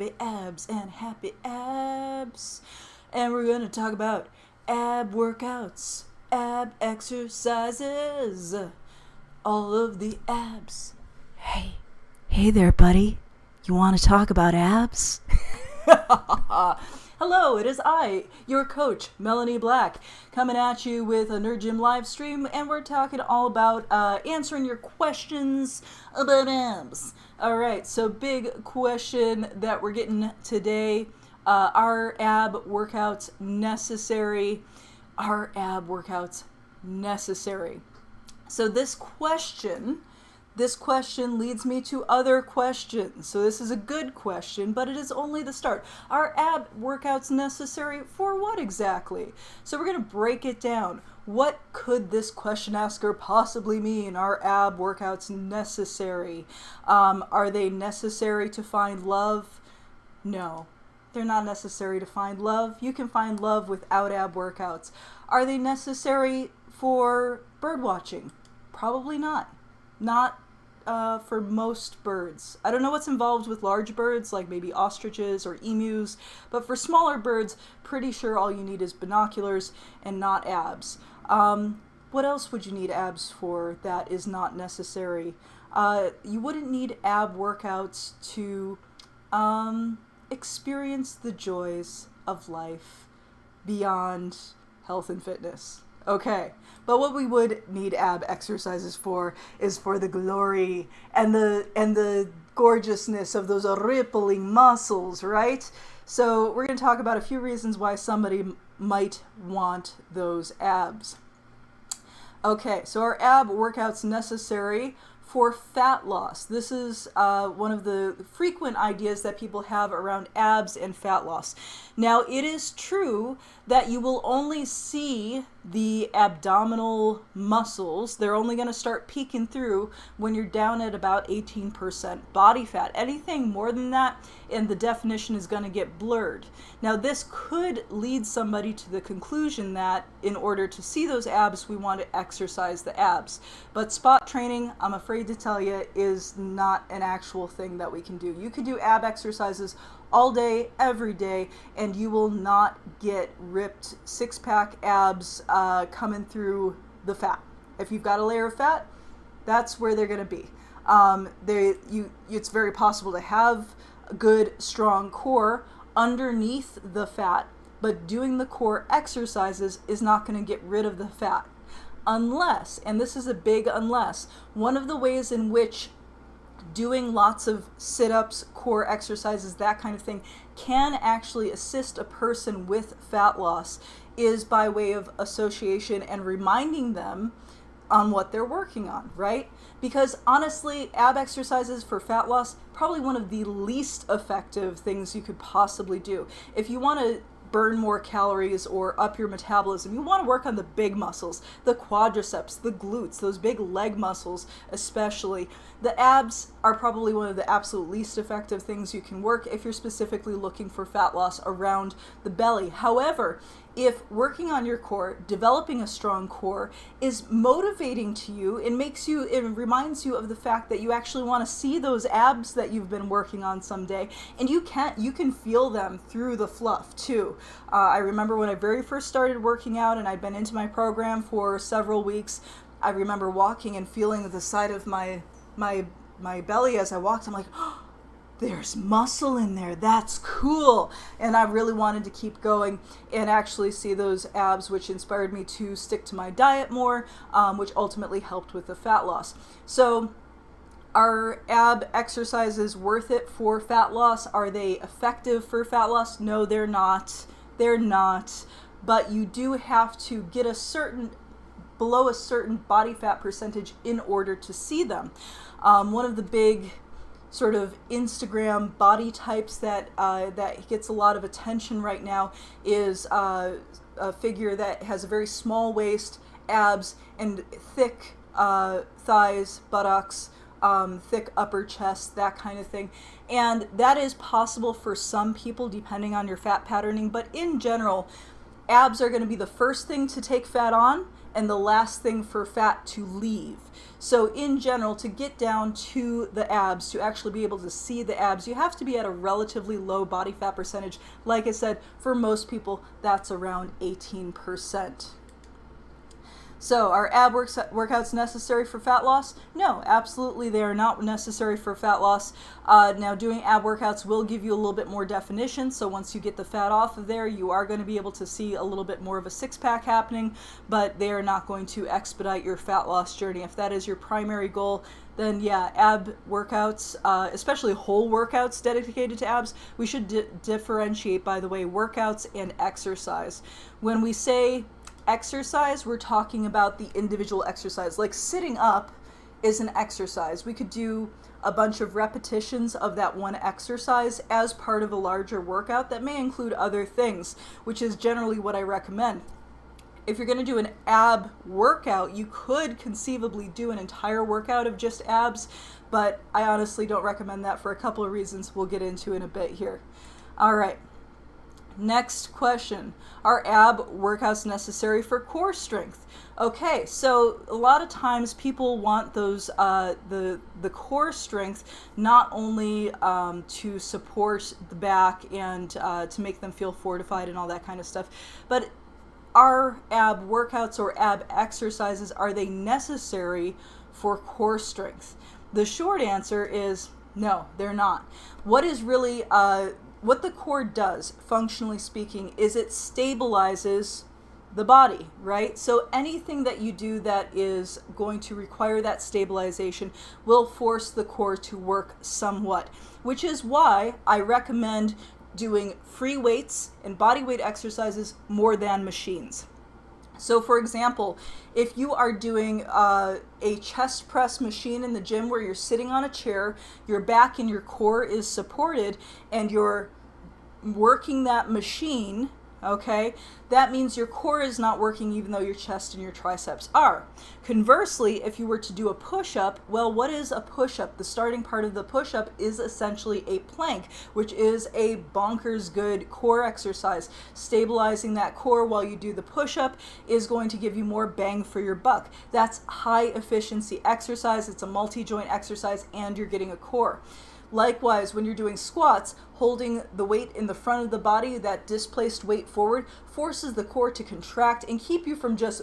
flabby abs and happy abs. And we're going to talk about ab workouts, ab exercises, all of the abs. Hey there, buddy. You want to talk about abs? Hello, it is I, your coach, Melanie Black, coming at you with a Nerd Gym live stream, and we're talking all about answering your questions about abs. Alright, so big question that we're getting today. Are ab workouts necessary? Are ab workouts necessary? So this question leads me to other questions. So this is a good question, but it is only the start. Are ab workouts necessary for what exactly? So we're going to break it down. What could this question asker possibly mean? Are ab workouts necessary? Are they necessary to find love? No, they're not necessary to find love. You can find love without ab workouts. Are they necessary for bird watching? Probably not. Not for most birds. I don't know what's involved with large birds, like maybe ostriches or emus, but for smaller birds, pretty sure all you need is binoculars and not abs. What else would you need abs for that is not necessary? You wouldn't need ab workouts to experience the joys of life beyond health and fitness. Okay, but what we would need ab exercises for is for the glory and the gorgeousness of those rippling muscles, right? So we're going to talk about a few reasons why somebody might want those abs. Okay, so are ab workouts necessary for fat loss? This is one of the frequent ideas that people have around abs and fat loss. Now, it is true that you will only see the abdominal muscles. They're only going to start peeking through when you're down at about 18% body fat. Anything more than that, and the definition is going to get blurred. Now, this could lead somebody to the conclusion that in order to see those abs, we want to exercise the abs. But spot training, I'm afraid to tell you, is not an actual thing that we can do. You can do ab exercises all day, every day, and you will not get ripped six-pack abs coming through the fat. If you've got a layer of fat, that's where they're going to be. It's very possible to have a good, strong core underneath the fat, but doing the core exercises is not going to get rid of the fat. Unless, and this is a big unless, one of the ways in which doing lots of sit-ups, core exercises, that kind of thing, can actually assist a person with fat loss is by way of association and reminding them on what they're working on, right? Because honestly, ab exercises for fat loss, probably one of the least effective things you could possibly do. If you want to burn more calories or up your metabolism, you want to work on the big muscles, the quadriceps, the glutes, those big leg muscles especially. The abs are probably one of the absolute least effective things you can work if you're specifically looking for fat loss around the belly. However, if working on your core, developing a strong core is motivating to you, it reminds you of the fact that you actually want to see those abs that you've been working on someday, and you can feel them through the fluff too. I remember when I very first started working out and I'd been into my program for several weeks, I remember walking and feeling the side of my belly as I walked. I'm like, oh, there's muscle in there. That's cool. And I really wanted to keep going and actually see those abs, which inspired me to stick to my diet more, which ultimately helped with the fat loss. So are ab exercises worth it for fat loss? Are they effective for fat loss? No, they're not. They're not. But you do have to get below a certain body fat percentage in order to see them. One of the big sort of Instagram body types that gets a lot of attention right now is a figure that has a very small waist, abs, and thick thighs, buttocks, thick upper chest, that kind of thing. And that is possible for some people depending on your fat patterning, but in general, abs are going to be the first thing to take fat on, and the last thing for fat to leave. So in general, to get down to the abs, to actually be able to see the abs, you have to be at a relatively low body fat percentage. Like I said, for most people, that's around 18%. So are ab workouts necessary for fat loss? No, absolutely they are not necessary for fat loss. Now doing ab workouts will give you a little bit more definition, so once you get the fat off of there, you are going to be able to see a little bit more of a six-pack happening, but they are not going to expedite your fat loss journey. If that is your primary goal, then yeah, ab workouts, especially whole workouts dedicated to abs, we should differentiate, by the way, workouts and exercise. When we say exercise, we're talking about the individual exercise. Like sitting up is an exercise. We could do a bunch of repetitions of that one exercise as part of a larger workout that may include other things, which is generally what I recommend. If you're going to do an ab workout, you could conceivably do an entire workout of just abs, but I honestly don't recommend that for a couple of reasons we'll get into in a bit here. All right. Next question. Are ab workouts necessary for core strength? Okay, so a lot of times people want those the core strength not only to support the back and to make them feel fortified and all that kind of stuff, but are ab workouts or ab exercises, are they necessary for core strength? The short answer is no, they're not. What is really what the core does, functionally speaking, is it stabilizes the body, right? So anything that you do that is going to require that stabilization will force the core to work somewhat, which is why I recommend doing free weights and body weight exercises more than machines. So for example, if you are doing a chest press machine in the gym where you're sitting on a chair, your back and your core is supported, and you're working that machine, okay, that means your core is not working even though your chest and your triceps are. Conversely, if you were to do a push-up, well, what is a push-up? The starting part of the push-up is essentially a plank, which is a bonkers good core exercise. Stabilizing that core while you do the push-up is going to give you more bang for your buck. That's high efficiency exercise. It's a multi-joint exercise, and you're getting a core. Likewise, when you're doing squats, holding the weight in the front of the body, that displaced weight forward, forces the core to contract and keep you from just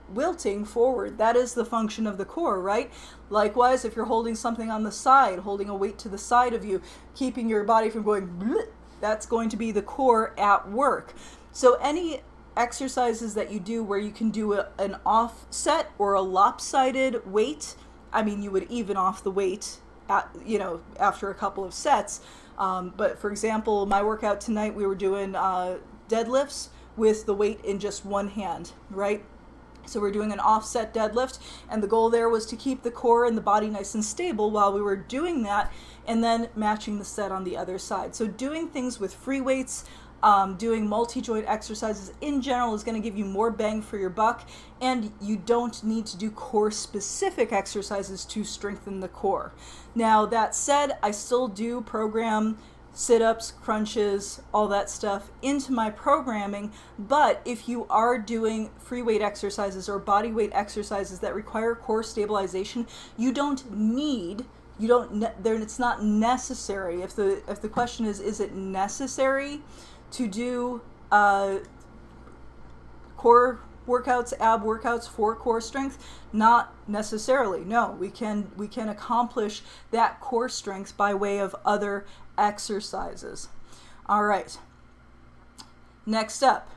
wilting forward. That is the function of the core, right? Likewise, if you're holding something on the side, holding a weight to the side of you, keeping your body from going, that's going to be the core at work. So any exercises that you do where you can do an offset or a lopsided weight, I mean, you would even off the weight after a couple of sets. But for example, my workout tonight, we were doing deadlifts with the weight in just one hand, right? So we're doing an offset deadlift, and the goal there was to keep the core and the body nice and stable while we were doing that, and then matching the set on the other side. So doing things with free weights, doing multi-joint exercises in general is going to give you more bang for your buck, and you don't need to do core-specific exercises to strengthen the core. Now, that said, I still do program sit-ups, crunches, all that stuff into my programming, but if you are doing free weight exercises or body weight exercises that require core stabilization, it's not necessary. If the question is it necessary to do core workouts, ab workouts for core strength? Not necessarily. No, we can accomplish that core strength by way of other exercises. All right. Next up,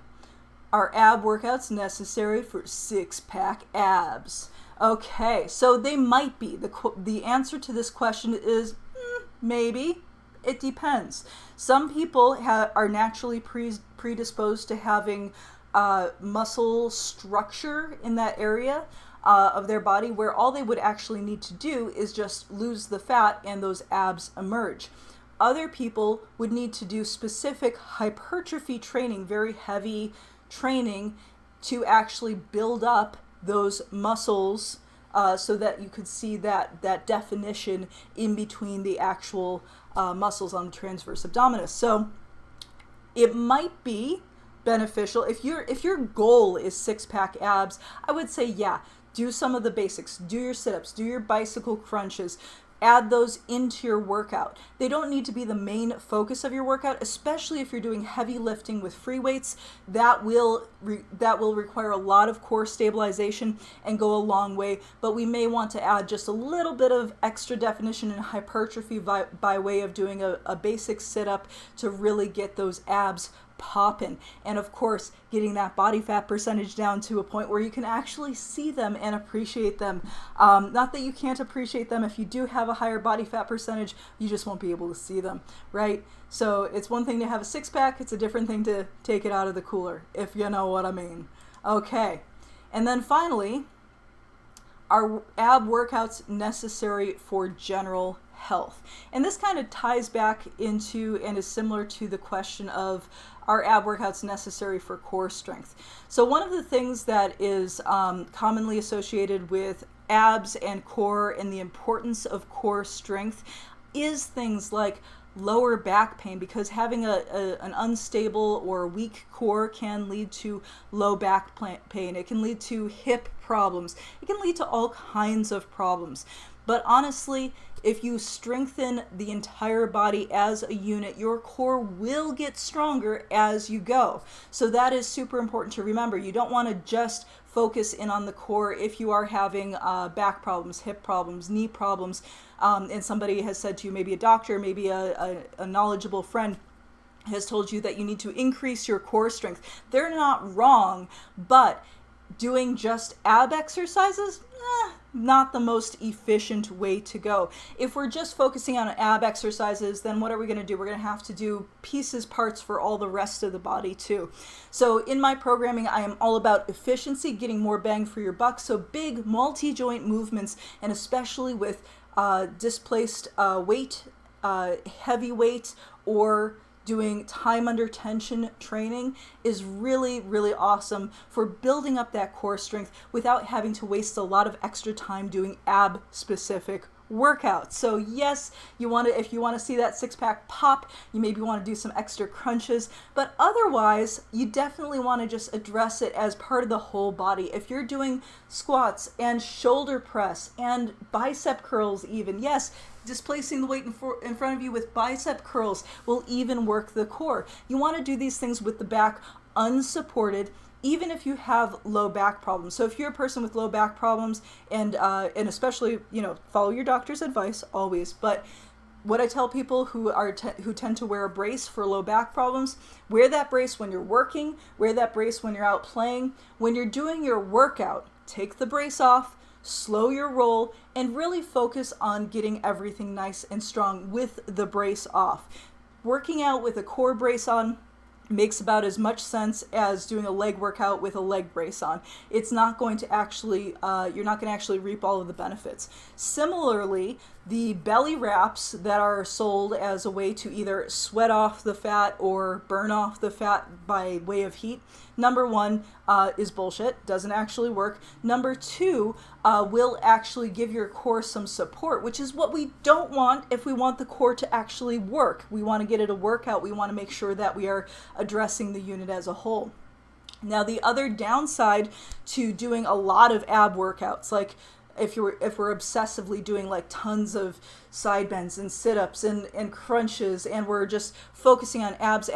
are ab workouts necessary for six-pack abs? Okay, so they might be. The answer to this question is maybe. It depends. Some people are naturally predisposed to having muscle structure in that area of their body where all they would actually need to do is just lose the fat and those abs emerge. Other people would need to do specific hypertrophy training, very heavy training, to actually build up those muscles so that you could see that definition in between the actual muscles on the transverse abdominis. So it might be beneficial. If your goal is six-pack abs, I would say, yeah, do some of the basics. Do your sit-ups, do your bicycle crunches. Add those into your workout. They don't need to be the main focus of your workout, especially if you're doing heavy lifting with free weights. That will require a lot of core stabilization and go a long way, but we may want to add just a little bit of extra definition and hypertrophy by way of doing a basic sit-up to really get those abs popping. And of course, getting that body fat percentage down to a point where you can actually see them and appreciate them. Not that you can't appreciate them. If you do have a higher body fat percentage, you just won't be able to see them, right? So it's one thing to have a six-pack, it's a different thing to take it out of the cooler, if you know what I mean. Okay, and then finally, are ab workouts necessary for general health? And this kind of ties back into and is similar to the question of, are ab workouts necessary for core strength? So one of the things that is commonly associated with abs and core and the importance of core strength is things like lower back pain, because having an unstable or weak core can lead to low back pain. It can lead to hip problems. It can lead to all kinds of problems. But honestly, if you strengthen the entire body as a unit, your core will get stronger as you go. So that is super important to remember. You don't want to just focus in on the core if you are having back problems, hip problems, knee problems, and somebody has said to you, maybe a doctor, maybe a knowledgeable friend, has told you that you need to increase your core strength. They're not wrong, but doing just ab exercises, not the most efficient way to go. If we're just focusing on ab exercises, then what are we going to do? We're going to have to do parts for all the rest of the body too. So in my programming, I am all about efficiency, getting more bang for your buck. So big multi-joint movements, and especially with displaced weight, heavy weight, or doing time under tension training is really, really awesome for building up that core strength without having to waste a lot of extra time doing ab specific workouts. So yes, if you want to see that six-pack pop, you maybe want to do some extra crunches, but otherwise you definitely want to just address it as part of the whole body. If you're doing squats and shoulder press and bicep curls even, yes, displacing the weight in front of you with bicep curls will even work the core. You want to do these things with the back unsupported, even if you have low back problems. So if you're a person with low back problems, and especially, follow your doctor's advice always, but what I tell people who tend to wear a brace for low back problems, wear that brace when you're working, wear that brace when you're out playing. When you're doing your workout, take the brace off, slow your roll, and really focus on getting everything nice and strong with the brace off. Working out with a core brace on makes about as much sense as doing a leg workout with a leg brace on. It's not going to actually, you're not going to actually reap all of the benefits. Similarly, the belly wraps that are sold as a way to either sweat off the fat or burn off the fat by way of heat, number one, is bullshit, doesn't actually work. Number two, will actually give your core some support, which is what we don't want if we want the core to actually work. We want to get it a workout. We want to make sure that we are addressing the unit as a whole. Now, the other downside to doing a lot of ab workouts, like if we're obsessively doing like tons of side bends and sit-ups and crunches, and we're just focusing on abs,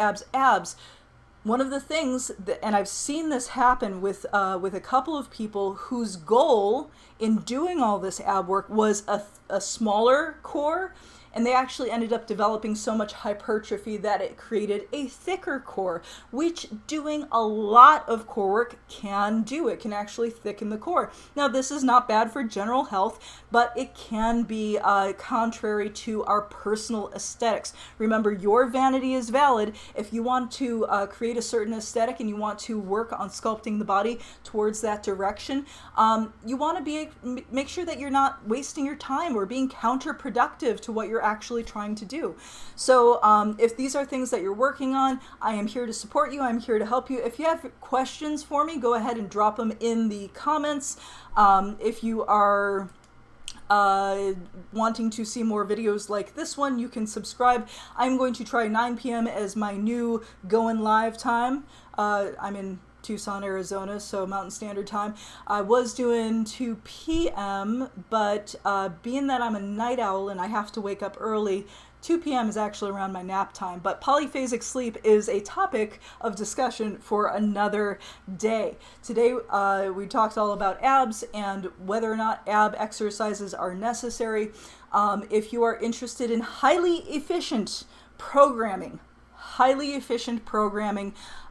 one of the things that, and I've seen this happen with a couple of people whose goal in doing all this ab work was a smaller core, and they actually ended up developing so much hypertrophy that it created a thicker core, which doing a lot of core work can do. It can actually thicken the core. Now, this is not bad for general health, but it can be contrary to our personal aesthetics. Remember, your vanity is valid. If you want to create a certain aesthetic and you want to work on sculpting the body towards that direction, you want to make sure that you're not wasting your time or being counterproductive to what you're actually trying to do. So if these are things that you're working on, I am here to support you. I'm here to help you. If you have questions for me, go ahead and drop them in the comments. If you are wanting to see more videos like this one, you can subscribe. I'm going to try 9 p.m. as my new going live time. I'm in Tucson, Arizona, so Mountain Standard Time. I was doing 2 p.m., but being that I'm a night owl and I have to wake up early, 2 p.m. is actually around my nap time. But polyphasic sleep is a topic of discussion for another day. Today, we talked all about abs and whether or not ab exercises are necessary. If you are interested in highly efficient programming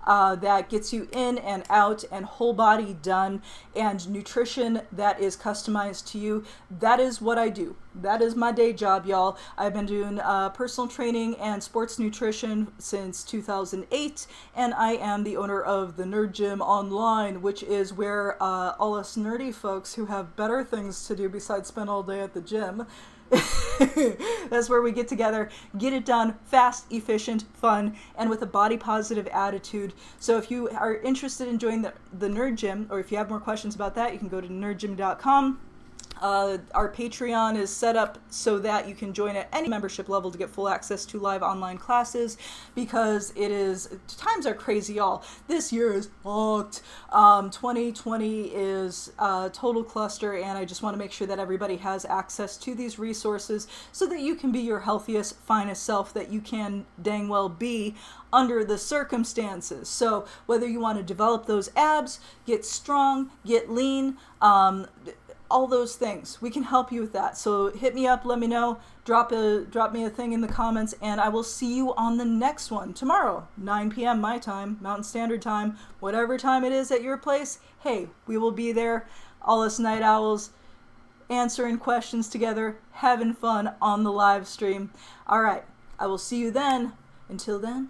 that gets you in and out and whole body done, and nutrition that is customized to you, that is what I do. That is my day job, y'all. I've been doing personal training and sports nutrition since 2008, and I am the owner of the Nerd Gym Online, which is where all us nerdy folks who have better things to do besides spend all day at the gym, that's where we get together, get it done fast, efficient, fun, and with a body positive attitude. So if you are interested in joining the Nerd Gym, or if you have more questions about that, you can go to nerdgym.com. Our Patreon is set up so that you can join at any membership level to get full access to live online classes, because times are crazy, y'all. This year is fucked. 2020 is a total cluster, and I just want to make sure that everybody has access to these resources so that you can be your healthiest, finest self that you can dang well be under the circumstances. So whether you want to develop those abs, get strong, get lean, all those things, we can help you with that. So hit me up, let me know, drop me a thing in the comments, and I will see you on the next one tomorrow, 9 p.m. my time, Mountain Standard Time, whatever time it is at your place. Hey, we will be there, all us night owls, answering questions together, having fun on the live stream. All right, I will see you then. Until then,